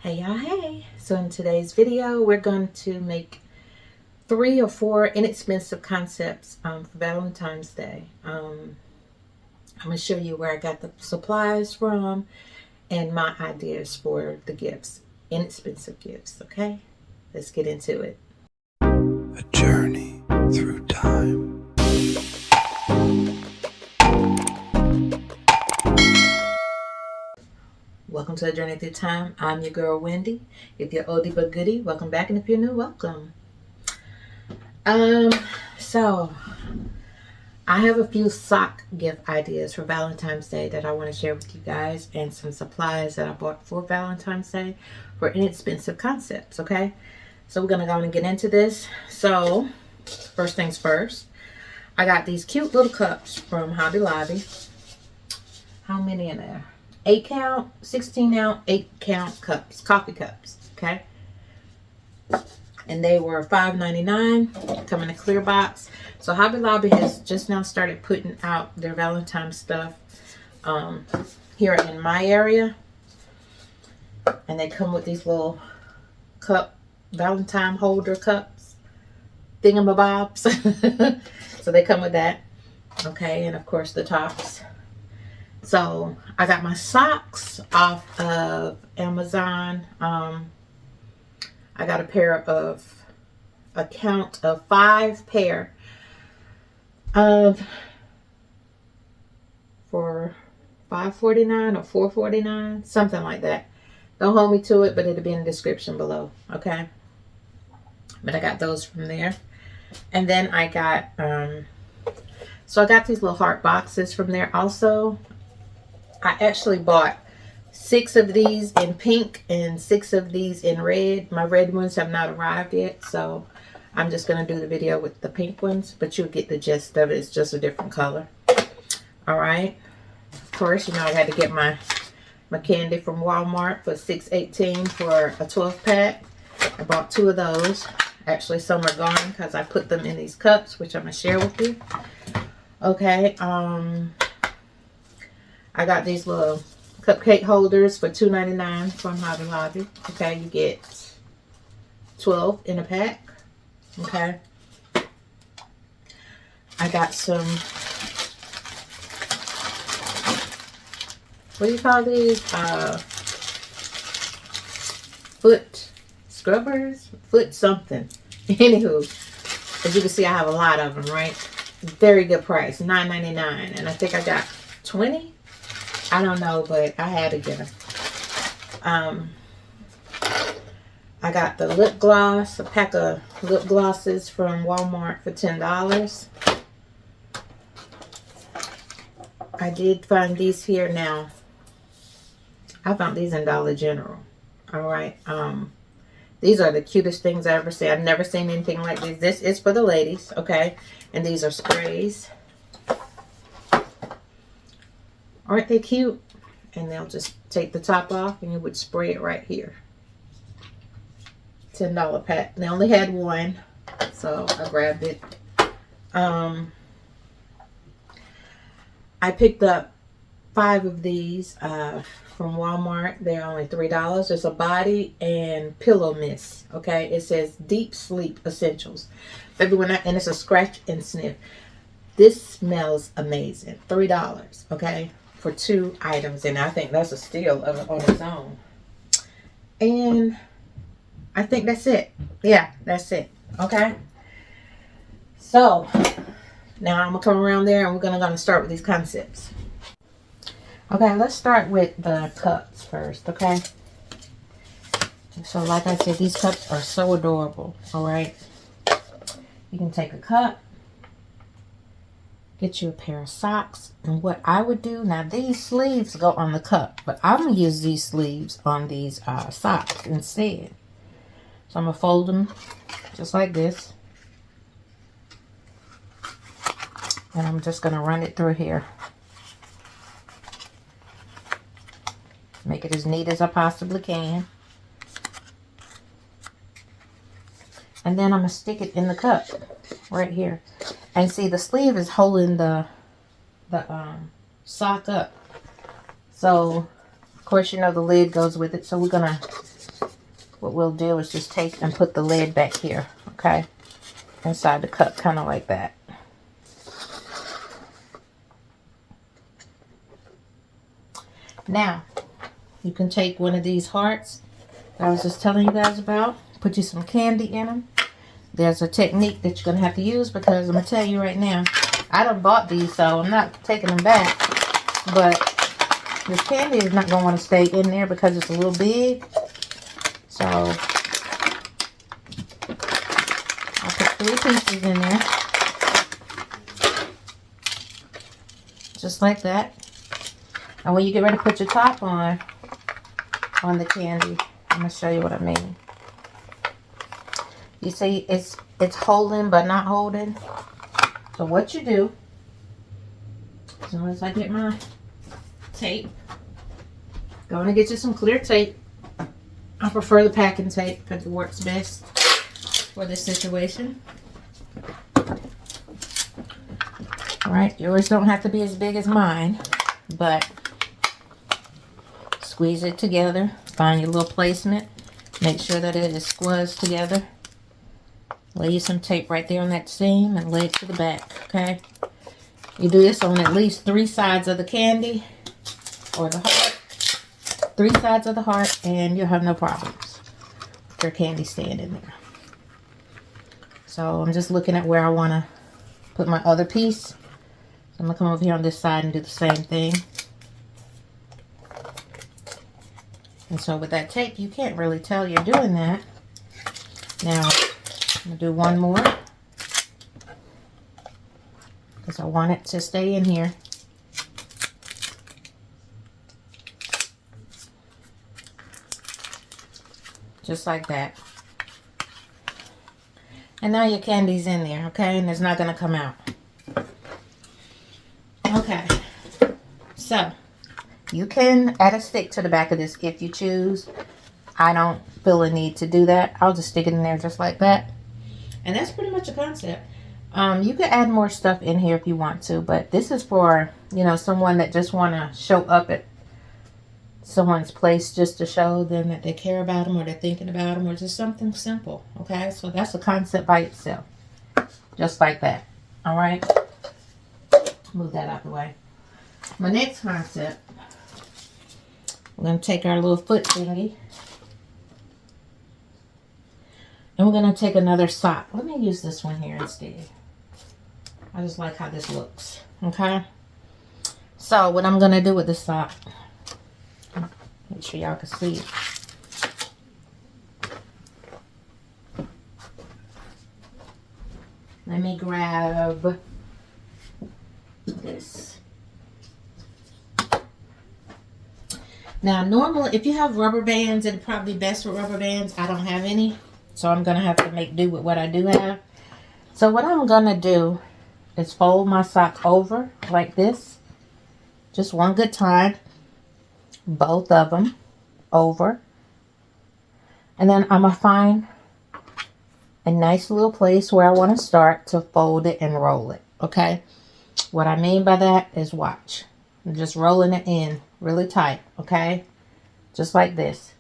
Hey y'all, hey. So in today's video, we're going to make 3 or 4 inexpensive concepts for Valentine's Day. I'm going to show you where I got the supplies from and my ideas for the gifts. Inexpensive gifts, okay? Let's get into it. A journey through time. Welcome to A Journey Through Time. I'm your girl, Wendy. If you're oldie but goodie, welcome back. And if you're new, welcome. So I have a few sock gift ideas for Valentine's Day that I want to share with you guys, and some supplies that I bought for Valentine's Day for inexpensive concepts, okay? So we're going to go and get into this. So first things first, I got these cute little cups from Hobby Lobby. How many in there? 8 count, 16 ounce, 8 count cups, coffee cups, okay? And they were $5.99, come in a clear box. So Hobby Lobby has just now started putting out their Valentine stuff here in my area. And they come with these little cup, Valentine holder cups, thingamabobs. So they come with that, okay? And of course the tops. So I got my socks off of Amazon. I got a count of 5 pair of for $5.49 or $4.49, something like that. Don't hold me to it, but it'll be in the description below, okay? But I got those from there. And then I got so I got these little heart boxes from there also. I actually bought 6 of these in pink and 6 of these in red. My red ones have not arrived yet, so I'm just going to do the video with the pink ones, but you'll get the gist of it. It's just a different color. All right. Of course, you know I had to get my candy from Walmart for $6.18 for a 12-pack. I bought 2 of those. Actually, some are gone because I put them in these cups, which I'm going to share with you. Okay. I got these little cupcake holders for $2.99 from Hobby Lobby. Okay, you get 12 in a pack. Okay. I got some, what do you call these? Foot scrubbers? Foot something. Anywho, as you can see, I have a lot of them, right? Very good price, $9.99. And I think I got 20. I don't know, but I had to get them. I got the lip gloss, a pack of lip glosses from Walmart for $10. I did find these here now. I found these in Dollar General. All right. These are the cutest things I ever seen. I've never seen anything like this. This is for the ladies, okay? And these are sprays. Aren't they cute? And they'll just take the top off and you would spray it right here. $10 pack. They only had one, so I grabbed it. I picked up 5 of these from Walmart. They're only $3. There's a body and pillow mist. Okay, it says Deep Sleep Essentials. And it's a scratch and sniff. This smells amazing. $3. Okay. For 2 items, and I think that's a steal on its own. And I think that's it. Yeah, that's it. Okay. So now I'm gonna come around there, and we're gonna start with these concepts. Okay, let's start with the cups first. Okay. So like I said, these cups are so adorable. All right. You can take a cup. Get you a pair of socks. And what I would do, now these sleeves go on the cup, but I'm going to use these sleeves on these socks instead. So I'm going to fold them just like this. And I'm just going to run it through here. Make it as neat as I possibly can. And then I'm going to stick it in the cup right here. And see, the sleeve is holding the sock up. So, of course, you know the lid goes with it. So we're going to what we'll do is just take and put the lid back here, okay? Inside the cup, kind of like that. Now, you can take one of these hearts that I was just telling you guys about, put you some candy in them. There's a technique that you're going to have to use because I'm going to tell you right now, I done bought these, so I'm not taking them back. But this candy is not going to want to stay in there because it's a little big. So, I'll put 3 pieces in there. Just like that. And when you get ready to put your top on the candy, I'm going to show you what I mean. You see, it's holding but not holding. So what you do, as soon as I get my tape, go and get you some clear tape. I prefer the packing tape because it works best for this situation. Alright, yours don't have to be as big as mine, but squeeze it together. Find your little placement. Make sure that it is squeezed together. Lay you some tape right there on that seam and lay it to the back, okay? You do this on at least 3 sides of the candy or the heart. 3 sides of the heart and you'll have no problems with your candy staying in there. So I'm just looking at where I want to put my other piece. So I'm going to come over here on this side and do the same thing. And so with that tape, you can't really tell you're doing that. Now, I'm going to do one more because I want it to stay in here. Just like that. And now your candy's in there, okay? And it's not going to come out. Okay. So, you can add a stick to the back of this if you choose. I don't feel a need to do that. I'll just stick it in there just like that. And that's pretty much the concept. You can add more stuff in here if you want to, but this is for, you know, someone that just want to show up at someone's place just to show them that they care about them or they're thinking about them or just something simple, okay? So that's a concept by itself. Just like that. All right? Move that out the way. My next concept, we're going to take our little foot thingy and we're going to take another sock. Let me use this one here instead. I just like how this looks, okay? So what I'm going to do with this sock, make sure y'all can see it. Let me grab this. Now, normally, if you have rubber bands, it'd probably be best with rubber bands. I don't have any, so I'm going to have to make do with what I do have. So what I'm going to do is fold my sock over like this. Just one good time. Both of them over. And then I'm going to find a nice little place where I want to start to fold it and roll it. Okay? What I mean by that is watch. I'm just rolling it in really tight. Okay? Just like this.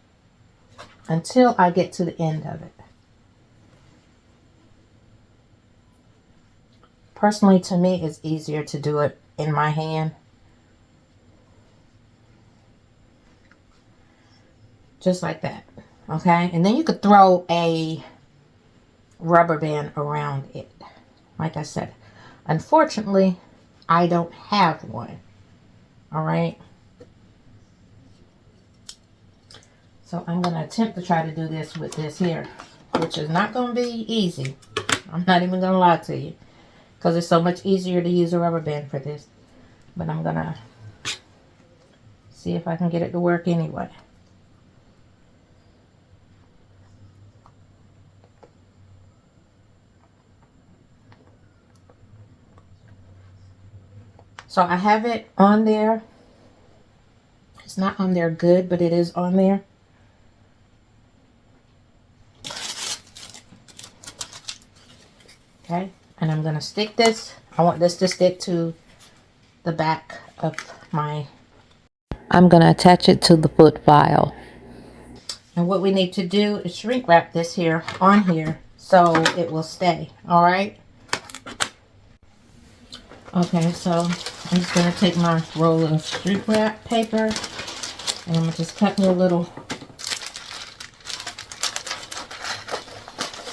Until I get to the end of it. Personally, to me, it's easier to do it in my hand. Just like that. Okay? And then you could throw a rubber band around it. Like I said. Unfortunately, I don't have one. Alright? So I'm going to attempt to try to do this with this here. Which is not going to be easy. I'm not even going to lie to you. Because it's so much easier to use a rubber band for this. But I'm going to see if I can get it to work anyway. So I have it on there. It's not on there good, but it is on there. Okay. And I'm going to stick this. I want this to stick to the back of my... I'm going to attach it to the foot file. And what we need to do is shrink wrap this here on here so it will stay. All right. Okay, so I'm just going to take my roll of shrink wrap paper and I'm going to just cut me a little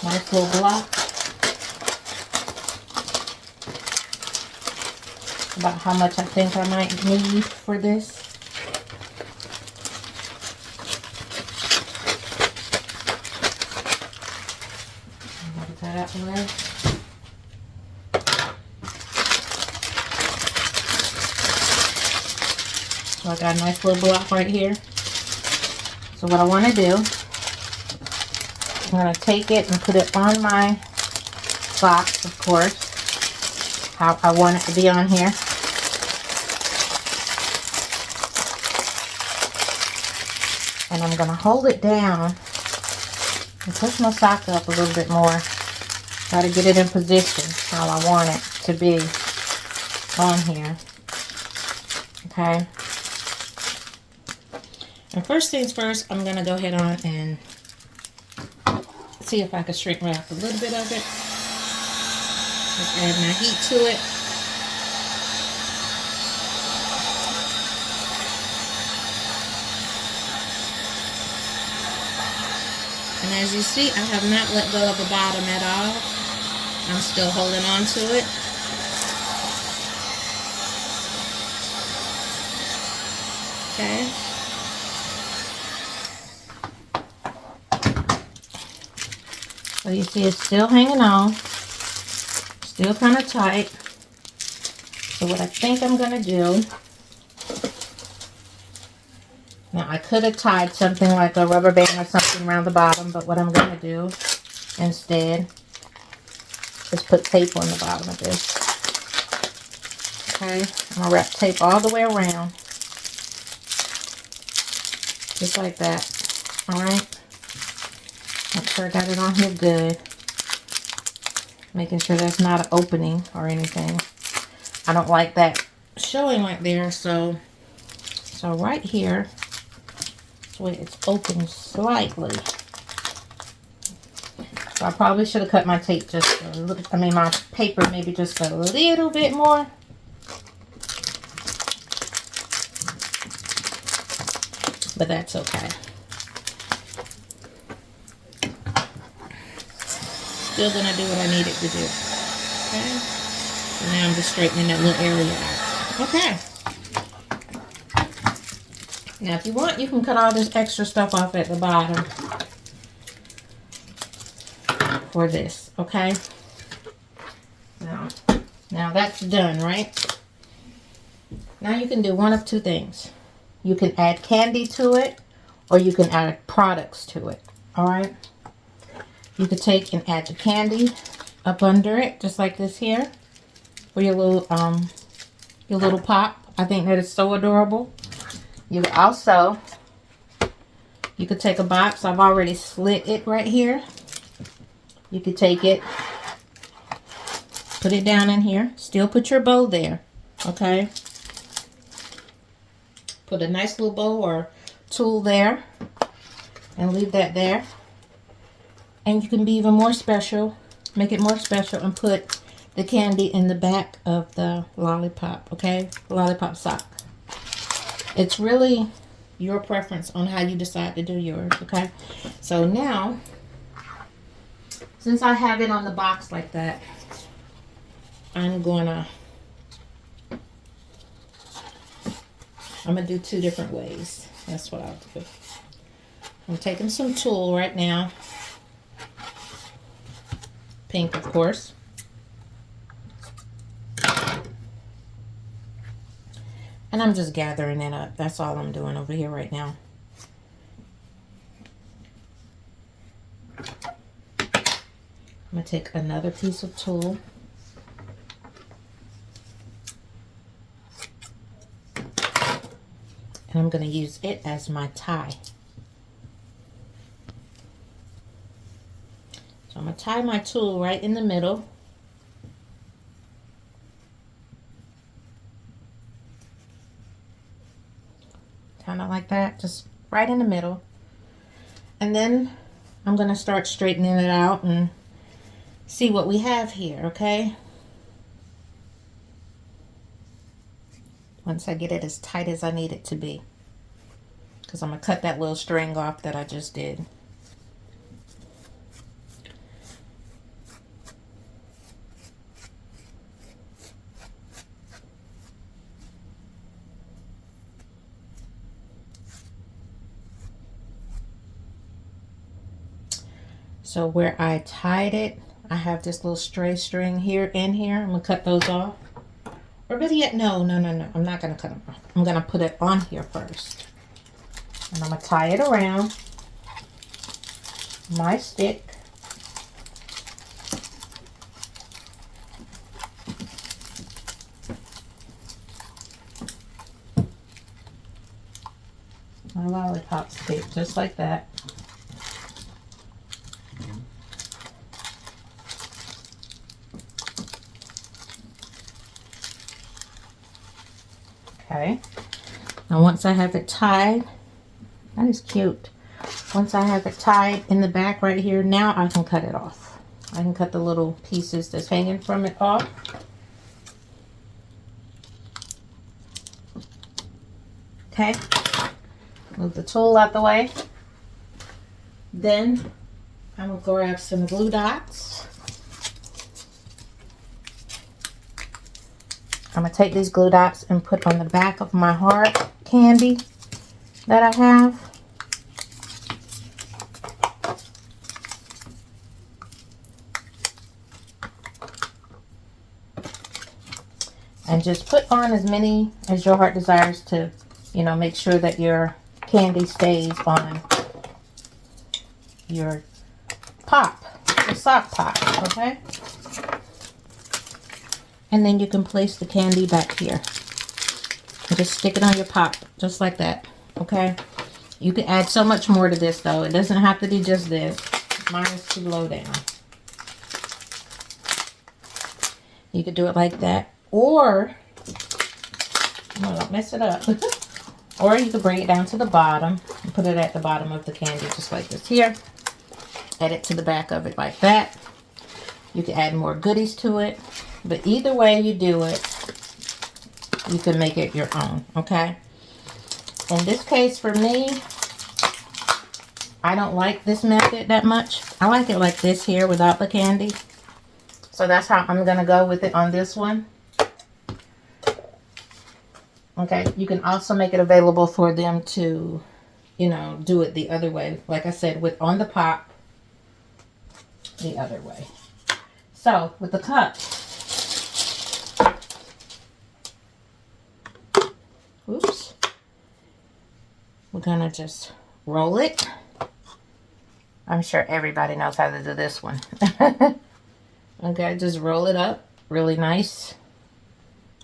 nice little block. About how much I think I might need for this. Get that out of the way. So I got a nice little block right here. So what I want to do, I'm going to take it and put it on my box, of course, how I want it to be on here. And I'm going to hold it down and push my sock up a little bit more. Try to get it in position how I want it to be on here. Okay. And first things first, I'm going to go ahead on and see if I can shrink wrap a little bit of it. Just add my heat to it. And as you see, I have not let go of the bottom at all. I'm still holding on to it. Okay. So you see it's still hanging on. Still kind of tight. So what I think I'm going to do, now I could have tied something like a rubber band or something around the bottom, but what I'm going to do instead is put tape on the bottom of this. Okay, I'm going to wrap tape all the way around. Just like that. Alright. Make sure I got it on here good. Making sure there's not an opening or anything. I don't like that showing right there, so right here, this way it's open slightly. So I probably should have cut my tape just a little, my paper maybe just a little bit more. But that's okay. Still gonna do what I needed to do. Okay. So now I'm just straightening that little area out. Okay. Now if you want, you can cut all this extra stuff off at the bottom for this. Okay. Now that's done, right? Now you can do one of two things. You can add candy to it, or you can add products to it. All right. You could take and add the candy up under it, just like this here, for your little pop. I think that is so adorable. You could also, you could take a box. I've already slit it right here. You could take it, put it down in here. Still put your bow there, okay? Put a nice little bow or tool there and leave that there. And you can be even more special, make it more special, and put the candy in the back of the lollipop, okay? Lollipop sock. It's really your preference on how you decide to do yours, okay? So now, since I have it on the box like that, I'm gonna do two different ways. That's what I'll do. I'm taking some tulle right now. Pink, of course. And I'm just gathering it up. That's all I'm doing over here right now. I'm going to take another piece of tulle. And I'm going to use it as my tie. So I'm going to tie my tulle right in the middle. Kind of like that, just right in the middle. And then I'm going to start straightening it out and see what we have here, okay? Once I get it as tight as I need it to be. Because I'm going to cut that little string off that I just did. So where I tied it, I have this little stray string here and here. I'm going to cut those off. Or better yet, no. I'm not going to cut them off. I'm going to put it on here first. And I'm going to tie it around my stick. My lollipop stick, just like that. Okay. Now once I have it tied, that is cute. Once I have it tied in the back right here, now I can cut it off. I can cut the little pieces that's hanging from it off. Okay. Move the tool out the way. Then I'm going to grab some glue dots. I'm going to take these glue dots and put on the back of my hard candy that I have. And just put on as many as your heart desires to, you know, make sure that your candy stays on your pop, your sock pop, okay? And then you can place the candy back here. And just stick it on your pop, just like that, okay? You can add so much more to this, though. It doesn't have to be just this. Mine is too low down. You could do it like that. Or, don't mess it up. Or you could bring it down to the bottom and put it at the bottom of the candy, just like this here. Add it to the back of it like that. You can add more goodies to it. But either way you do it, you can make it your own, okay? In this case, for me, I don't like this method that much. I like it like this here without the candy. So that's how I'm going to go with it on this one. Okay, you can also make it available for them to, you know, do it the other way. Like I said, with on the pop, the other way. So, with the cup. Oops. We're going to just roll it. I'm sure everybody knows how to do this one. Okay, just roll it up really nice.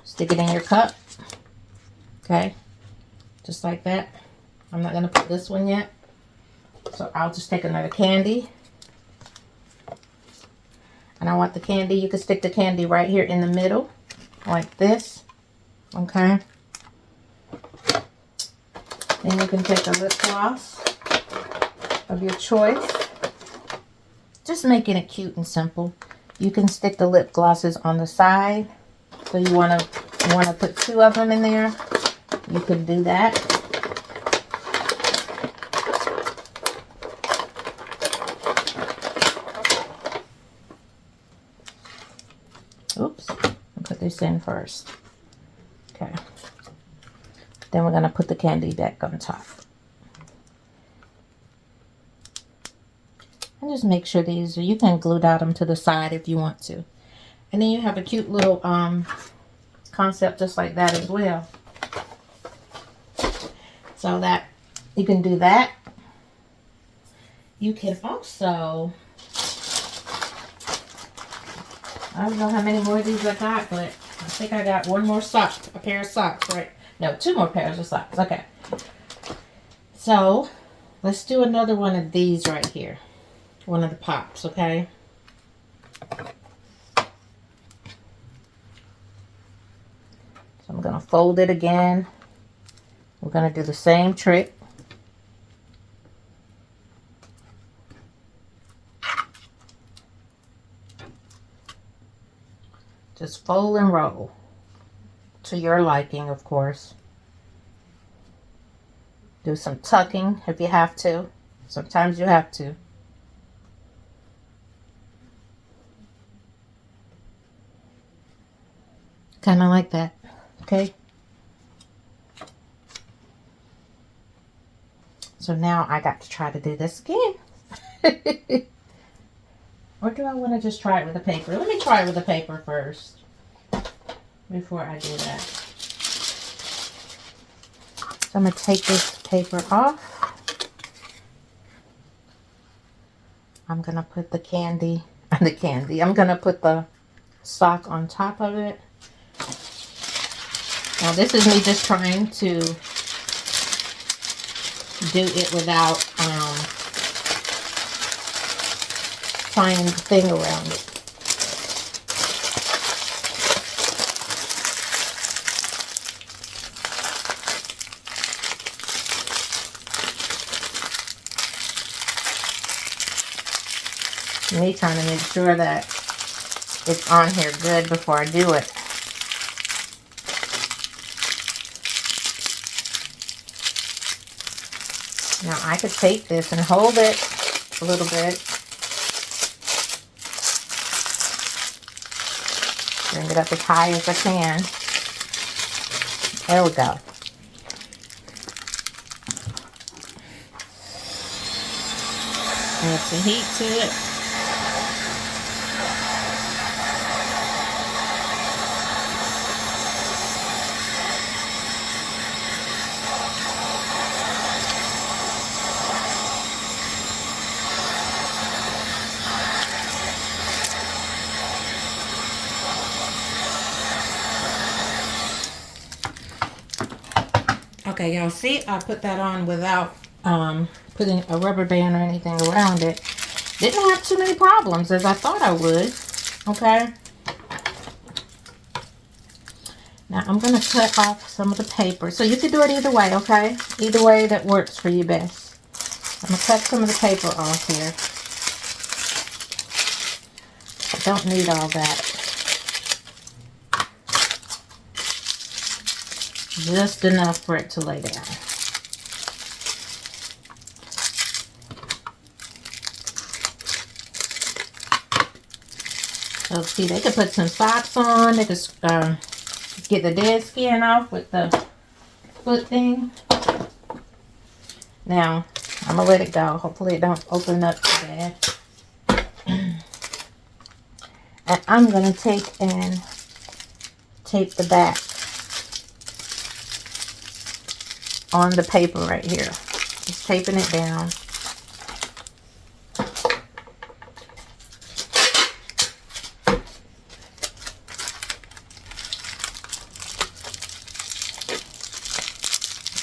Stick it in your cup. Okay, just like that. I'm not going to put this one yet. So I'll just take another candy. And I want the candy, you can stick the candy right here in the middle, like this. Okay. Then you can take a lip gloss of your choice. Just making it cute and simple. You can stick the lip glosses on the side. So you want to put 2 of them in there. You could do that. Oops. I'll put this in first. Okay. Then we're going to put the candy back on top. And just make sure these, you can glue dot them to the side if you want to. And then you have a cute little concept just like that as well. So that you can do that. You can also, I don't know how many more of these I got, but I think I got one more sock, a pair of socks, right? No, 2 more pairs of socks. Okay. So let's do another one of these right here. One of the pops, okay? So I'm going to fold it again. We're going to do the same trick. Just fold and roll to your liking, of course. Do some tucking if you have to. Sometimes you have to. Kind of like that, okay? So now I got to try to do this again. Or do I want to just try it with the paper? Let me try it with the paper first before I do that. So I'm going to take this paper off. I'm going to put the candy, I'm going to put the sock on top of it. Now this is me just trying to do it without tying the thing around it. Me trying to make sure that it's on here good before I do it. Now I could take this and hold it a little bit. Bring it up as high as I can. There we go. Add some heat to it. Okay, y'all see, I put that on without putting a rubber band or anything around it. Didn't have too many problems as I thought I would. Okay. Now I'm going to cut off some of the paper. So you can do it either way, okay? Either way that works for you best. I'm going to cut some of the paper off here. I don't need all that. Just enough for it to lay down. So see, they could put some socks on. They could get the dead skin off with the foot thing. Now, I'm going to let it go. Hopefully it don't open up too bad. And I'm going to take and tape the back on the paper right here. Just taping it down.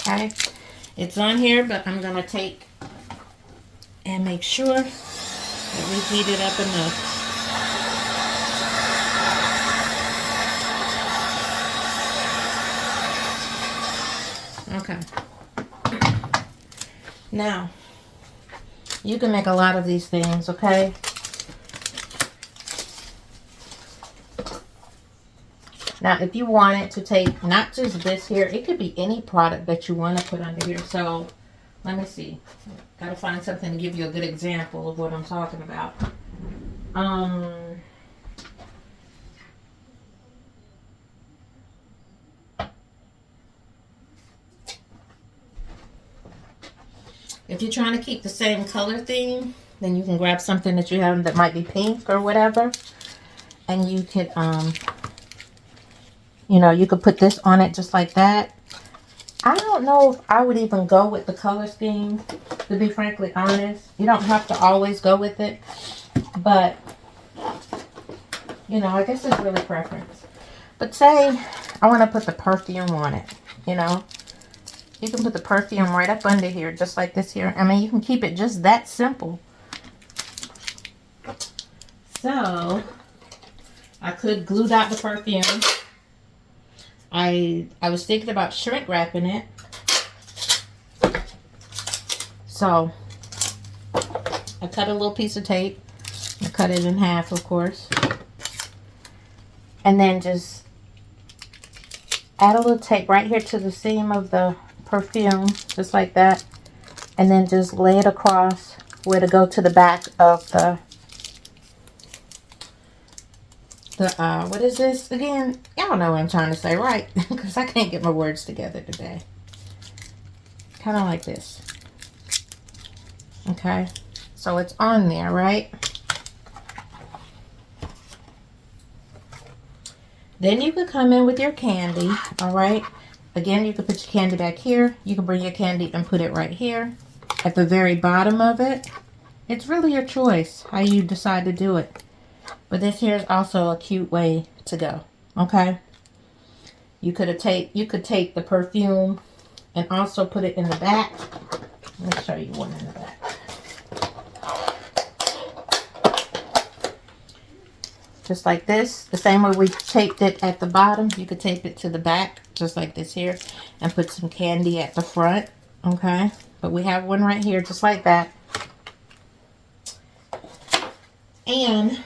Okay, it's on here, but I'm gonna take and make sure that we heat it up enough. Okay. Now, you can make a lot of these things, okay? Now, if you want it to take not just this here, it could be any product that you want to put under here. So, let me see. Gotta find something to give you a good example of what I'm talking about. If you're trying to keep the same color theme, then you can grab something that you have that might be pink or whatever. And you could, you know, you could put this on it just like that. I don't know if I would even go with the color scheme, to be frankly honest. You don't have to always go with it. But, you know, I guess it's really preference. But say I want to put the perfume on it, you know. You can put the perfume right up under here, just like this here. I mean, you can keep it just that simple. So, I could glue dot the perfume. I was thinking about shrink wrapping it. So, I cut a little piece of tape. I cut it in half, of course. And then just add a little tape right here to the seam of the perfume, just like that. And then just lay it across where to go to the back of the what is this again? Y'all know what I'm trying to say, right? Because I can't get my words together today. Kind of like this. Okay, so it's on there, right? Then you could come in with your candy, all right? Again, you could put your candy back here. You can bring your candy and put it right here at the very bottom of it. It's really your choice how you decide to do it. But this here is also a cute way to go, okay? You could take the perfume and also put it in the back. Let me show you one in the back. Just like this. The same way we taped it at the bottom, you could tape it to the back, just like this here, and put some candy at the front, okay? But we have one right here, just like that. And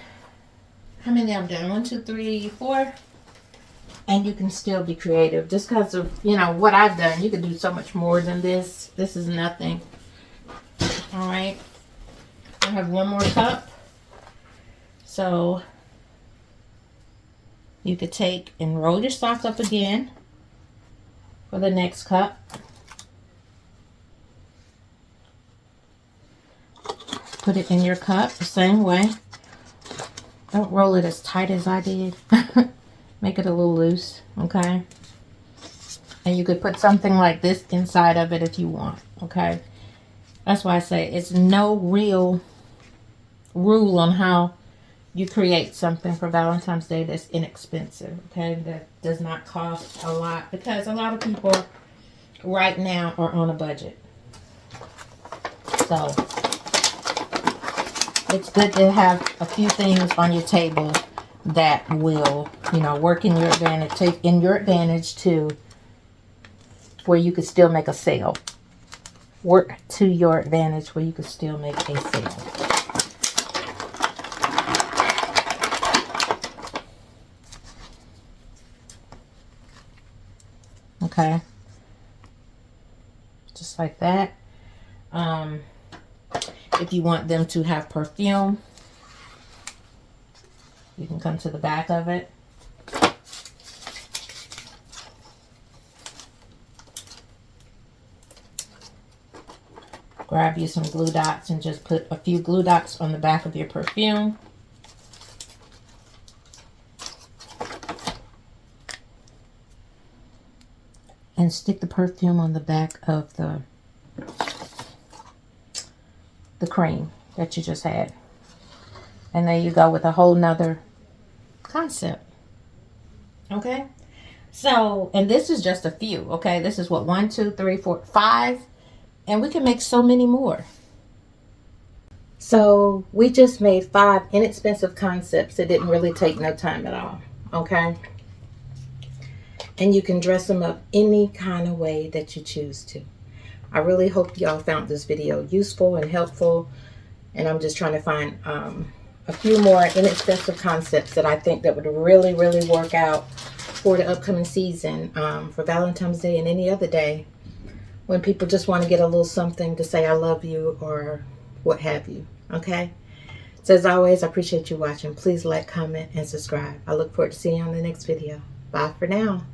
how many I've done? 1, 2, 3, 4. And you can still be creative. Just because of, you know, what I've done. You can do so much more than this. This is nothing. All right. I have one more cup. So you could take and roll your sock up again for the next cup. Put it in your cup the same way. Don't roll it as tight as I did. Make it a little loose, okay? And you could put something like this inside of it if you want, okay? That's why I say it's no real rule on how you create something for Valentine's Day that's inexpensive, okay? That does not cost a lot, because a lot of people right now are on a budget. So it's good to have a few things on your table that will, you know, work in your advantage, take in your advantage to where you could still make a sale. Work to your advantage where you could still make a sale. Okay. Just like that. If you want them to have perfume, you can come to the back of it. Grab you some glue dots and just put a few glue dots on the back of your perfume. And stick the perfume on the back of the cream that you just had. And there you go with a whole nother concept. Okay? So, and this is just a few, okay? This is what, 1, 2, 3, 4, 5. And we can make so many more. So, we just made 5 inexpensive concepts that didn't really take no time at all. Okay? And you can dress them up any kind of way that you choose to. I really hope y'all found this video useful and helpful. And I'm just trying to find a few more inexpensive concepts that I think that would really, really work out for the upcoming season, for Valentine's Day and any other day, when people just want to get a little something to say I love you or what have you. Okay? So as always, I appreciate you watching. Please like, comment, and subscribe. I look forward to seeing you on the next video. Bye for now.